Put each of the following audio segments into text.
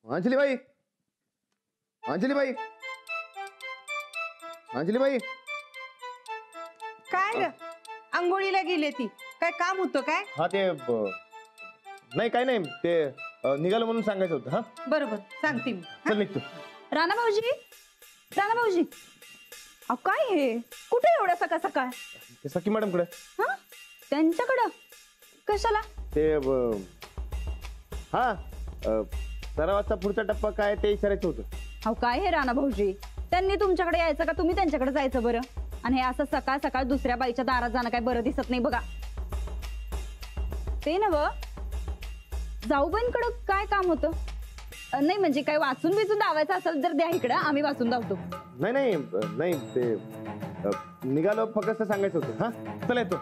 अंजली बाई, अंजली बाई, अंजली बाई, काय ग? अंघोळीला गेली ती, काय काम होतं काय? हा ते नाही काय नाही ते निघालं म्हणून सांगायचं होतं. हा बरोबर सांगते मी. चल निघतो. राणा भाऊजी, राणा भाऊजी, अहो काय हे? कुठे एवढ्या सकाळ सकाळ? ते सखी मॅडम कडे. हा त्यांच्याकडं कशाला? ते हा सरावाचा पुढचा टप्पा काय ते विचारायचं होतं. अहो काय हे राणा भाऊजी, त्यांनी तुमच्याकडे यायचं का तुम्ही त्यांच्याकडे जायचं बरं? आणि हे असं सकाळ सकाळ दुसऱ्या बाईच्या दारात जाणं काय बरं दिसत नाही बघा. ते नव जाऊबाईंकडं काय काम होतं? नाही म्हणजे काय वाचून बिचून दावायचं असेल तर द्या इकडं, आम्ही वाचून धावतो. नाही नाही नाही ते निघालं फक्त सांगायचं होतं. हा चला येतो.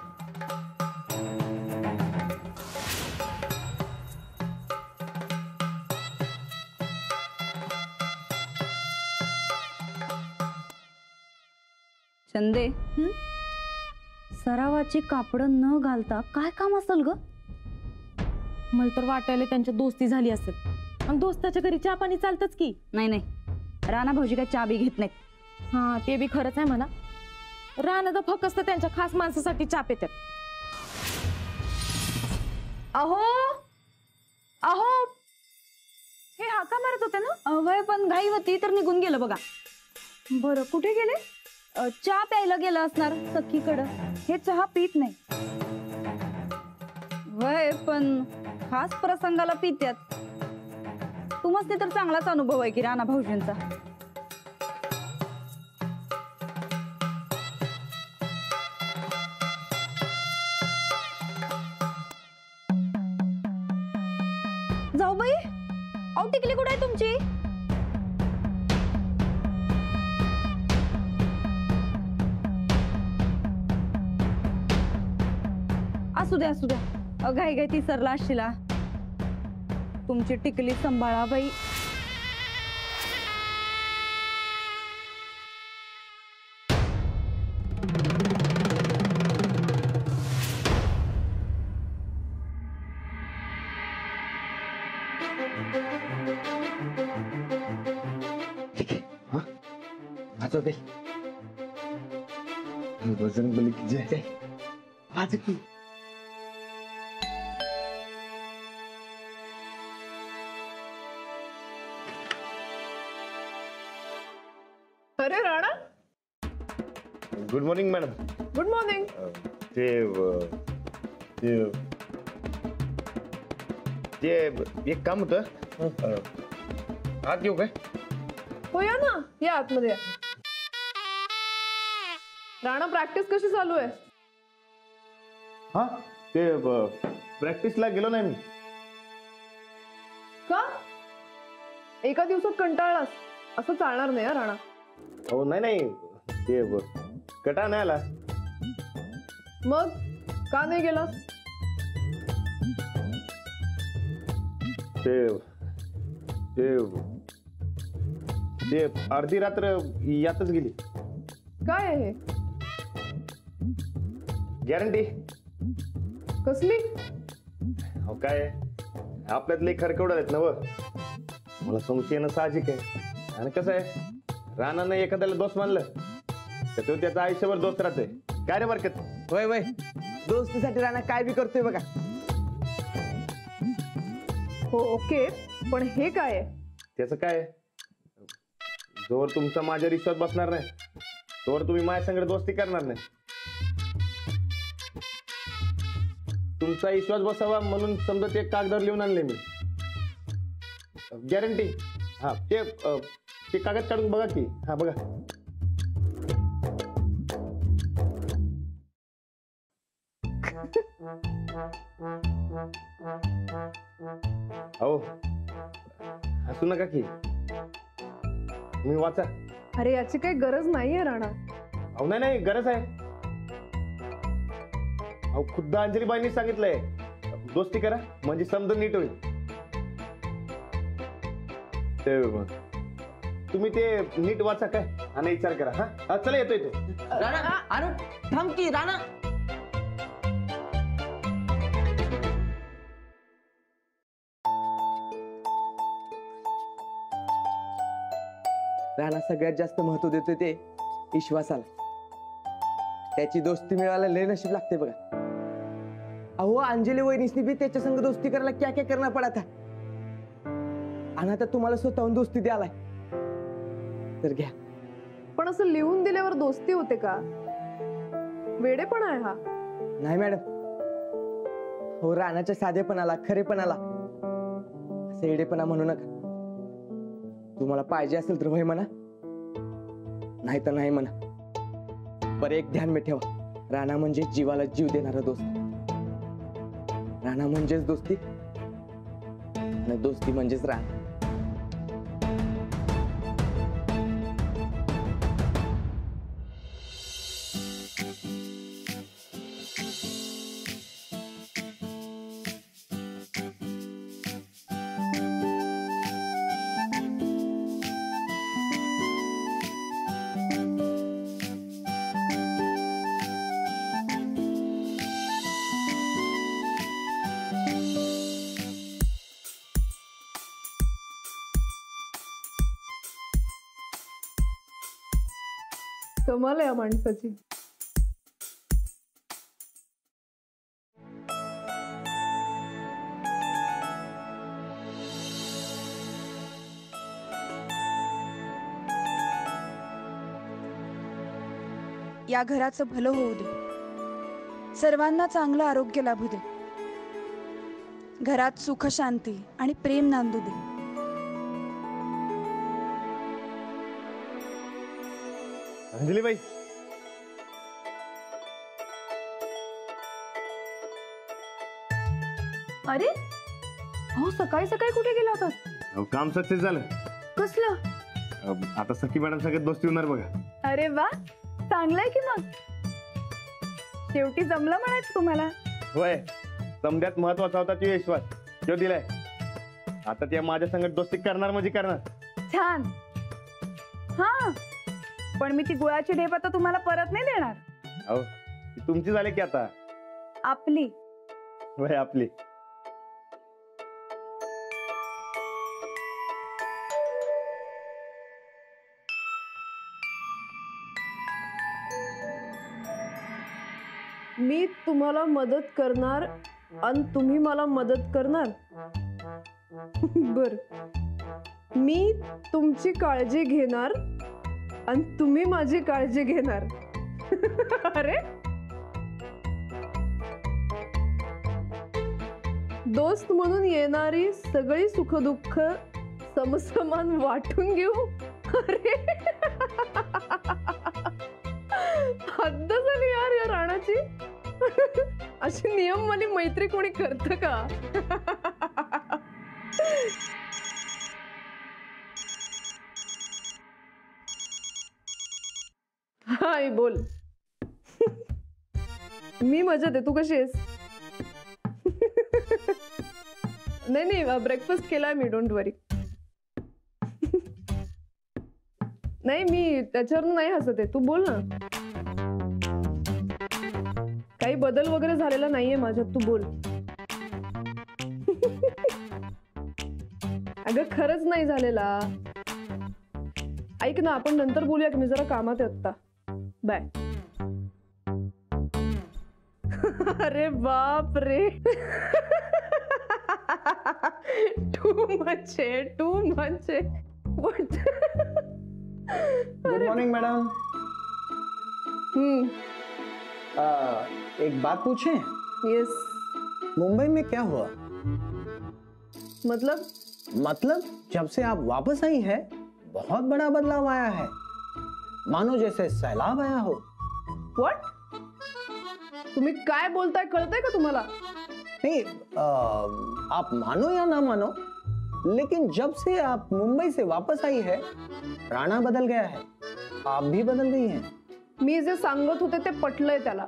चंदे, सरावाची कापडं न घालता काय काम असेल ग? मला तर वाटायला त्यांच्या दोस्ती झाली असेल. आणि दोस्ताच्या घरी चहा पाणी चालतच की. नाही नाही, राणा भाऊजी काय चहा बी घेत नाहीत. हा ते बी खरंच आहे म्हणा. राणा तर फक्त त्यांच्या खास माणसासाठी चहा पितात. अहो अहो, हे हाका मारत होते ना? अवय पण घाई होती तर निघून गेलं बघा. बरं कुठे गेले? चहा प्यायला गेलं असणार सखीकडं. हे चहा पित नाही. वय पण खास प्रसंगाला पित्यात. तुम्हाला तर चांगलाच अनुभव आहे की राणा भाऊजींचा. जाऊ बाई, अहो टिकली कुठे आहे तुमची? असू द्या असू द्या, घाई घाई ती सरला असशीला. तुमची टिकली सांभाळा बाई. बजरंग बली की जय. आज की अरे Rana, good morning madam. Good morning. ते ते ते एक काम होतं. आत येऊ काय? हो या ना, या आतमध्ये या. राणा, प्रॅक्टिस कशी चालू आहे? हा ते प्रॅक्टिसला गेलो नाही मी. का? एका दिवसात कंटाळलास? असं चालणार नाही हा राणा. हो नाही नाही ते कटा नाही आला. मग का नाही गेलास? ते ते ते अर्धी रात्र यातच गेली. काय आहे हे? गॅरंटी कसली? हो काय आपल्यातले खरकवडा आहेत ना व. मला संशय येणं साहजिक आहे. आणि कसं आहे, राणानं एखाद्याला दोस्त मानलं तर तो त्याचा आयुष्यभर दोस्त राहतोय. काय रे बरकत? होय होय, दोस्तीसाठी राणा काय बी करतोय बघा. हो ओके, पण हे काय आहे? त्याचं काय, जोवर तुमचा माझ्यावर विश्वास बसणार नाही तोवर तुम्ही माझ्या संग दोस्ती करणार नाही. तुमचा विश्वास बसावा म्हणून समजा ते कागदावर लिहून आणले मी. गॅरंटी. हा ते कागद काढून बघा की. हा बघा. हो हसू नका की, तुम्ही वाचा. अरे याची काही गरज नाहीये राणा. अहो नाही नाही गरज आहे. अहो खुद्द अंजलीबाईंनी सांगितलंय दोस्ती करा म्हणजे समजा नीट होईल. ते तुम्ही ते नीट वाचा काय आणि विचार करा. हा चला येतो येतो. राणा अरे थांब की राणा. राणा सगळ्यात जास्त महत्व देतोय ते विश्वासाला. त्याची दोस्ती मिळवायला लय नशीब लागते बघा. अहो अंजली वहिनीसनी बी त्याच्या संग दोस्ती करायला क्या क्या करना पडा था. आणि आता तुम्हाला स्वतःहून दोस्ती द्यालाय तर घ्या. पण असं लिहून दिल्यावर दोस्ती होते का? वेडेपणा आहे हा. नाही मॅडम, हो राणाच्या साधेपणाला खरेपणाला असं येडेपणा म्हणू नका. तुम्हाला पाहिजे असेल तर होय म्हणा, नाही तर नाही म्हणा. बरं एक ध्यान में ठेवा, राणा म्हणजे जीवाला जीव देणारा दोस्त. राणा म्हणजेच दोस्ती आणि दोस्ती म्हणजेच राणा. कमाल आहे या माणसाची. या घराचं भलं होऊ दे, सर्वांना चांगलं आरोग्य लाभू दे, घरात सुख शांती आणि प्रेम नांदू दे. अंजलीबाई, अरे अहो सकाळी सकाळी कुठे गेला होता? काम सक्सेस झालं. कसलं? आता सखी मॅडम सगळ्यात दोस्ती होणार बघा. अरे वा, चांगलंय की मग. शेवटी जमलं म्हणायचं तुम्हाला. होय, समद्यात महत्वाचा होता तो विश्वास, जो दिलाय. आता त्या माझ्या संगत दोस्ती करणार म्हणजे करणार. छान. हा, पण मी ती गुळाची ढेप आता तुम्हाला परत नाही देणार. अहो ती तुमची झाली की आता. आपली. होय आपली. मी तुम्हाला मदत करणार आणि तुम्ही मला मदत करणार. बर, मी तुमची काळजी घेणार आणि तुम्ही माझी काळजी घेणार. अरे दोस्त म्हणून येणारी सगळी सुखदुःख समसमान वाटून घेऊ. अरे हद्द झाली यार या राणाची. अशी नियमवाली मैत्री कोणी करत का? हाय बोल. मी मजेत आहे, तू कशी आहेस? नाही नाही, ब्रेकफास्ट केलाय मी, डोंट वरी. नाही मी त्याच्यावर नाही हसत आहे, तू बोल ना. काही बदल वगैरे झालेला नाहीये माझ्यात, तू बोल. अगं खरंच नाही झालेला. ऐक ना, आपण नंतर बोलूया की, मी जरा कामात आहे आता. बाय. अरे बाप रे. टू मच आहे, टू मच आहे. Good morning madam. एक बात पूछें? यस. मुंबई में क्या हुआ? मतलब जब से आप वापस आई है बहुत बड़ा बदलाव आया है, मानो जैसे सैलाब आया हो. व्हाट? तुम्ही काय बोलताय कळतंय का तुम्हाला? नहीं, आप मानो या ना मानो, लेकिन जब से आप मुंबई से वापस आई है राणा बदल गया है, आप भी बदल गई हैं. मी जे सांगत होते ते पटलंय त्याला.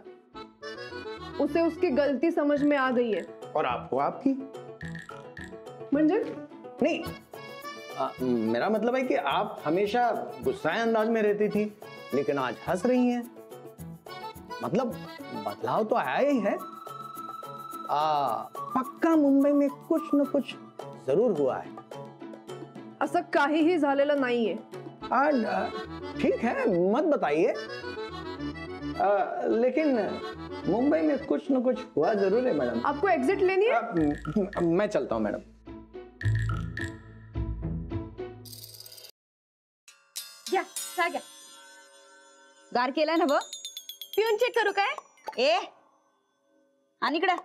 उसे उसकी गलती समझ में आ गई है. और आपको आपकी. म्हणजे नहीं, मेरा मतलब है कि आप हमेशा गुस्साए अंदाज में रहती थी, लेकिन आज हंस रही हैं. मतलब बदलाव तो आया ही है. पक्का मुंबई में कुछ न कुछ जरूर हुआ है. असं काहीही झालेलं नाहीये. ठीक है, मत बताइए। लेकिन मुंबई में कुछ न कुछ हुआ जरूर है मैडम। आपको एग्जिट लेनी है? मैं चलता हूँ मैडम। घ्या चहा घ्या. गार केलाय ना ब पिऊन चेक करू काय? ए आणि इकडं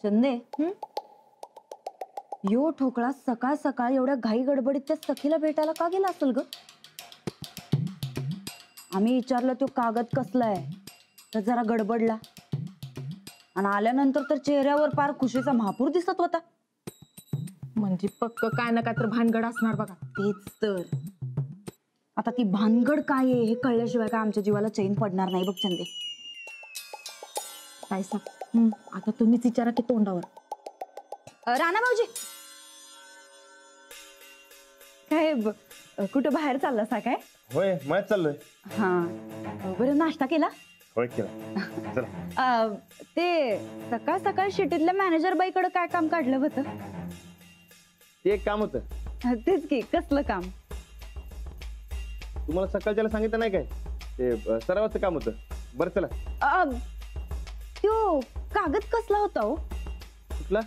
चंदे यो ठोकळा सकाळ सकाळ एवढ्या घाई गडबडीत त्या सखीला भेटायला का गेला असेल ग? आम्ही विचारलं तो कागद कसला आहे तर जरा गडबडला आणि आल्यानंतर तर चेहऱ्यावर पार खुशीचा महापूर दिसत होता. म्हणजे पक्क काय ना काय तर भानगड असणार बघा. तेच तर. आता ती भानगड काय आहे हे कळल्याशिवाय काय आमच्या जीवाला चैन पडणार नाही बघ चंदे. काय सांग आता तुम्हीच विचारा की तोंडावर. राणा भाऊजी काय कुठं बाहेर चाललासा काय? होय मळ्यात चाललोय. हा बरं नाश्ता केला? होय केला. चला. ते सकाळ सकाळ शिटीतल्या मॅनेजर बाईकडे काय काम काढलं होतं? ते एक काम होतं. तेच की कसलं काम? तुम्हाला सकाळच्याला सांगितलं नाही काय ते सरावाचं काम होतं. बरं चला. तो कागद कसला होता हो? कुठला?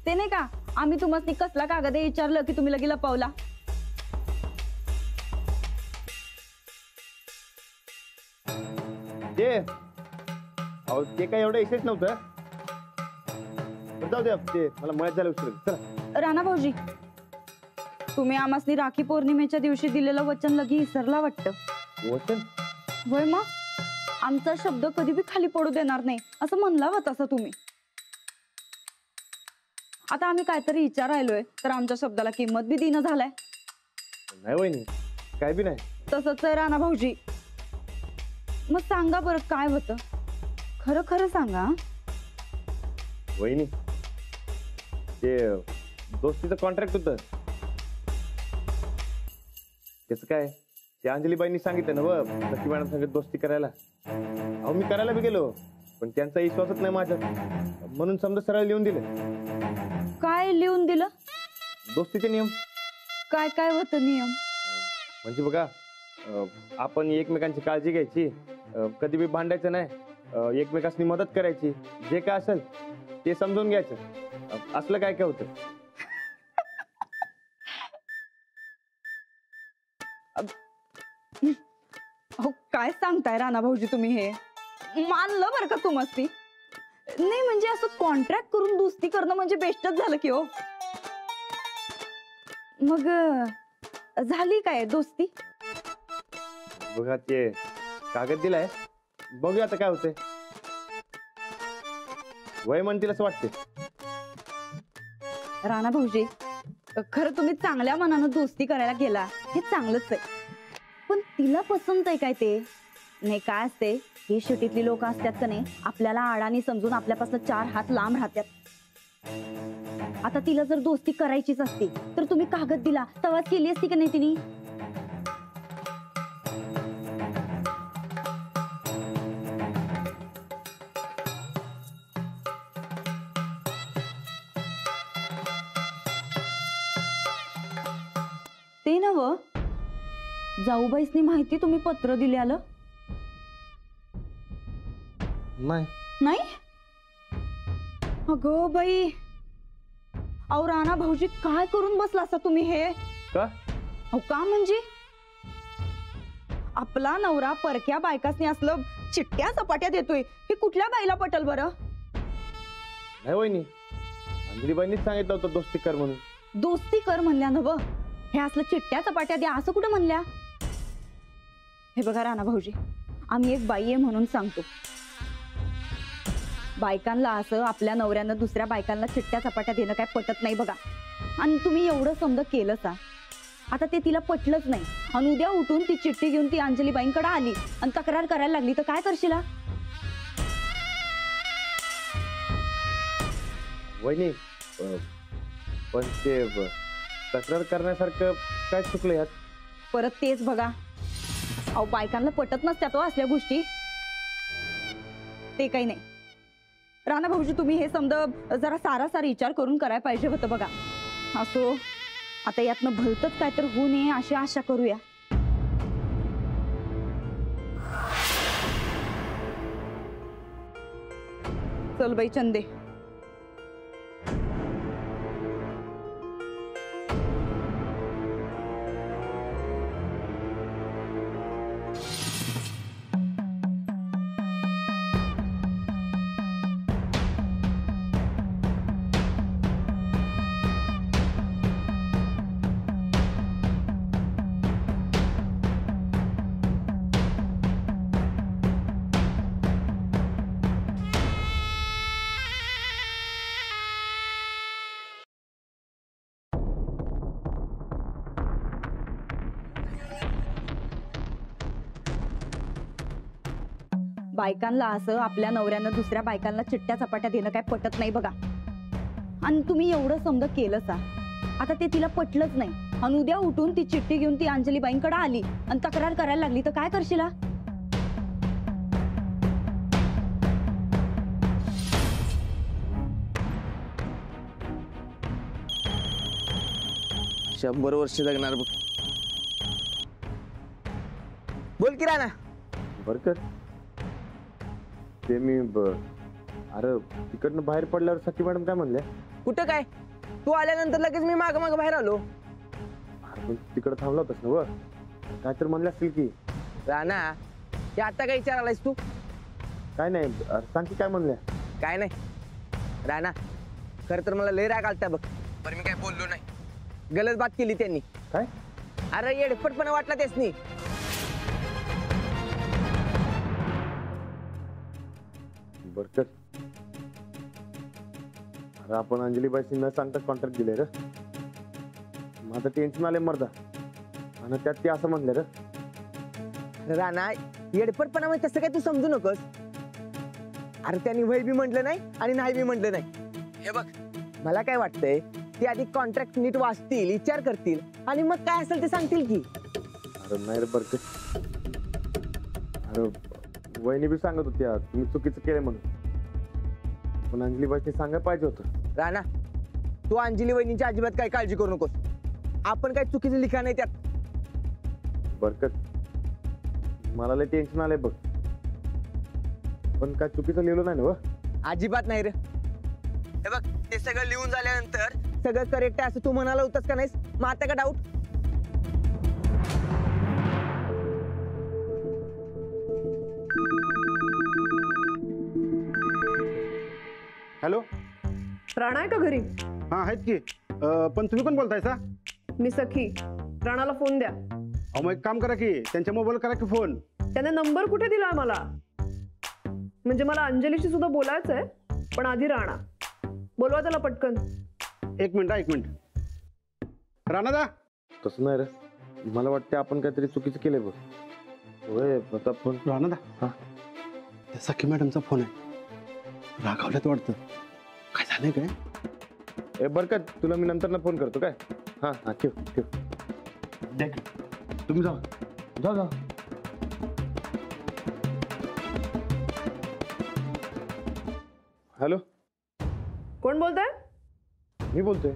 ते नाही का आम्ही तुम्हाला कसला कागद आहे विचारलं की तुम्ही लगेच लपवला. ते अहो ते काय एवढं इशेच नव्हतं. जाऊ द्या ते मला मळ्यात झालं उशीर. चला. राणा भाऊजी तुम्ही आम्हासनी राखी पौर्णिमेच्या दिवशी दिलेलं वचन लगी विसरला वाटतं. वचन? होय मग आमचा शब्द कधी बी खाली पडू देणार नाही असं म्हणला होता तसं तुम्ही. आता आम्ही काहीतरी विचारायलोय तर आमच्या शब्दाला किंमत बी देणं झालाय. नाही वहिनी काय बी नाही. तसंच आहे राणा भाऊजी. मग सांगा बरं काय होतं खरं खरं सांगा. वहिनी ते दोस्तीचं कॉन्ट्रॅक्ट होतं. त्याच काय त्या अंजलीबाईंनी सांगितलं ना व सखी मॅडम सांगत दोस्ती करायला. अहो मी करायला बी गेलो पण त्यांचा विश्वासच नाही माझ्यात म्हणून समजा सरळ लिहून दिलं. काय लिहून दिलं? दोस्तीचे नियम. काय काय होतं नियम? म्हणजे बघा आपण एकमेकांची काळजी घ्यायची, कधी बी भांडायचं नाही, एकमेकांनी मदत करायची, जे काय असेल ते समजून घ्यायचं. असलं काय काय होतं. अहो काय सांगताय राणा भाऊजी तुम्ही? हे मानलं बरं का तुम्हाला? नाही म्हणजे असं कॉन्ट्रॅक्ट करून दोस्ती करणं म्हणजे बेस्टच झालं की हो. मग झाली काय दोस्ती? बघा ते कागद दिलाय बघूया आता काय होतंय. वय म्हणतील असं वाटते. राणा भाऊजी खरं तुम्ही चांगल्या मनानं दोस्ती करायला गेला हे चांगलंच आहे. पण तिला पसंत आहे काय ते? नाही काय असते ही शिटीतली लोक असतात का नाही आपल्याला आडाणी समजून आपल्यापासून 4 हात लांब राहतात. आता तिला जर दोस्ती करायचीच असती तर तुम्ही कागद दिला तेव्हाच केली असती का नाही तिने? ते नव जाऊबाईसनी माहिती तुम्ही पत्र दिले आलं नाही. नाही? अगो बाई अहो राणा भाऊजी काय करून बसला असा तुम्ही हे? का? अहो का म्हणजे आपला नवरा परक्या बायकासनी असलं चिट्ट्या सपाट्या देतोय हे कुठल्या बाईला पटल बरं? नाही वहिनी अंजलीबाईंनीच सांगितलं होतं दोस्ती कर म्हणून. दोस्ती कर म्हणल्या नव हे असलं चिट्ट्या चपाट्या द्या असं कुठं म्हणल्या? हे बघा राणा भाऊजी आम्ही एक बाई आहे म्हणून सांगतो. बायकांना असं आपल्या नवऱ्यानं दुसऱ्या बायकांना चिट्ट्या चपाट्या देणं काय पटत नाही बघा. आणि तुम्ही एवढं समजा केलं सा आता ते तिला पटलंच नाही आणि उद्या उठून ती चिठ्ठी घेऊन ती अंजलीबाईंकडे आली आणि तक्रार करायला लागली तर काय करशील? वहिनी पण ते तक्रार करण्यासारखं काय चुकलं यात? परत तेच बघा अहो बायकांना पटत नसत्यात हो असल्या गोष्टी. ते काही नाही. राणा भाऊजी तुम्ही हे समजा जरा सारासार विचार करून करायला पाहिजे होतं बघा. असो आता यातनं भलतच काय तर होऊ नये अशी आशा करूया. चल बाई चंदे. बायकांना असं आपल्या नवऱ्यानं दुसऱ्या बायकांना चिट्ट्या चपाट्या देणं काय पटत नाही बघा. आणि तुम्ही एवढं समजा केलं सा, आता ते तिला पटलंच नाही आणि उद्या उठून ती चिठ्ठी घेऊन ती अंजलीबाईंकडे आली आणि तक्रार करायला लागली तर काय करशील? 100 वर्ष जगणार बघ. बोल की राणा. बरकत ते मी अरे तिकडनं बाहेर पडल्यावर सखी मॅडम काय म्हणल्या? कुठं काय, तू आल्यानंतर लगेच मी माग माग बाहेर आलो. अरे तिकडे थांबला होतास ना? काय तर म्हणले असतील की. राणा हे आता काय विचार आलायस तू? काय नाही, सांग की काय म्हणल्या? काय नाही राणा, खर तर मला लय राग आलता बघ, पण मी काय बोललो नाही. गलत बात केली त्यांनी. काय? अरे येडफटपणा वाटला त्यासनी. बरकत अरे आपण अंजलीबाईशी न सांगताच कॉन्ट्रॅक्ट दिले रे. माझं टेन्शन आले मर्दा, आणि त्यात ते असं म्हणले रे. राणा येडफटपणा म्हणजे तसं काय तू समजू नकोस. अरे त्यांनी वय बी म्हटलं नाही आणि नाही बी म्हटलं नाही. हे बघ मला काय वाटतंय, ते आधी कॉन्ट्रॅक्ट नीट वाचतील, विचार करतील आणि मग काय असेल ते सांगतील की. अरे नाही रे बरकत, अरे वहिनी बी सांगत होत्या तुम्ही चुकीचं केलं म्हणून, पण अंजलीबाईशी सांगायला पाहिजे होतं. राणा तू अंजली वहिनीची अजिबात काय काळजी करू नकोस. आपण काय चुकीचं लिखा नाही त्यात. बरकत मला लय टेन्शन आलंय बघ, पण काय चुकीचं लिहिलं नाही ना? अजिबात नाही रे. हे बघ ते सगळं लिहून झाल्यानंतर सगळं करेक्ट आहे असं तू म्हणाला होतास का नाहीस? मग आता का डाऊट? हॅलो, राणा आहे का घरी? हा आहेत की. पण तुम्ही पण बोलतायसा? मी सखी. राणाला फोन द्या. अहो मग एक काम करा की, त्यांच्या मोबाईल करा की फोन. त्याने नंबर कुठे दिलाय मला? म्हणजे मला अंजलीशी सुद्धा बोलायचं आहे, पण आधी राणा. बोलवा त्याला पटकन. एक मिनिट. राणा दा. तसं नाही रे, मला वाटतं आपण काहीतरी चुकीचं केलंय बघ. होय प्रताप फोन. राणा दा, हा त्या सखी मॅडमचा फोन आहे. रागावल्यात वाटतं. काय झालंय काय? ए बरकत तुला मी नंतर फोन करतो काय. हा हा ठेव ठेव. देख तुम्ही जा. जा. हॅलो, कोण बोलताय? मी बोलतोय.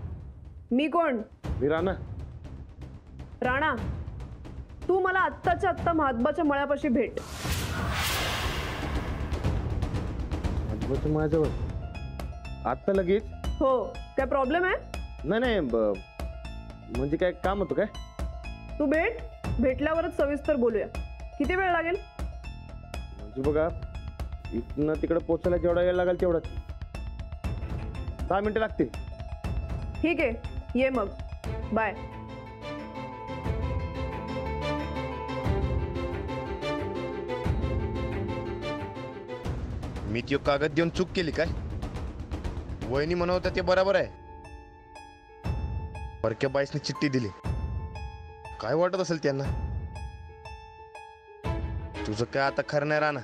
मी कोण? मी राणा. राणा तू मला आत्ताच्या आत्ता महात्माच्या मळ्यापाशी भेट. माझ्याजवळ आत्ता लगेच? हो. काय प्रॉब्लेम आहे? नाही म्हणजे काय काम होतं काय? तू भेटल्यावरच सविस्तर बोलूया. किती वेळ लागेल? म्हणजे बघा इथनं तिकडे पोचायला जेवढा वेळ लागेल तेवढाच. 6 मिनिटं लागतील. ठीक आहे, ये मग. बाय. मी ती कागद देऊन चूक केली काय? वहिनी म्हणत होत्या ते बरोबर आहे. परक्या बाईसने चिठ्ठी दिली. काय वाटत असेल त्यांना? तुझं काय आता खरं नाही राहणार.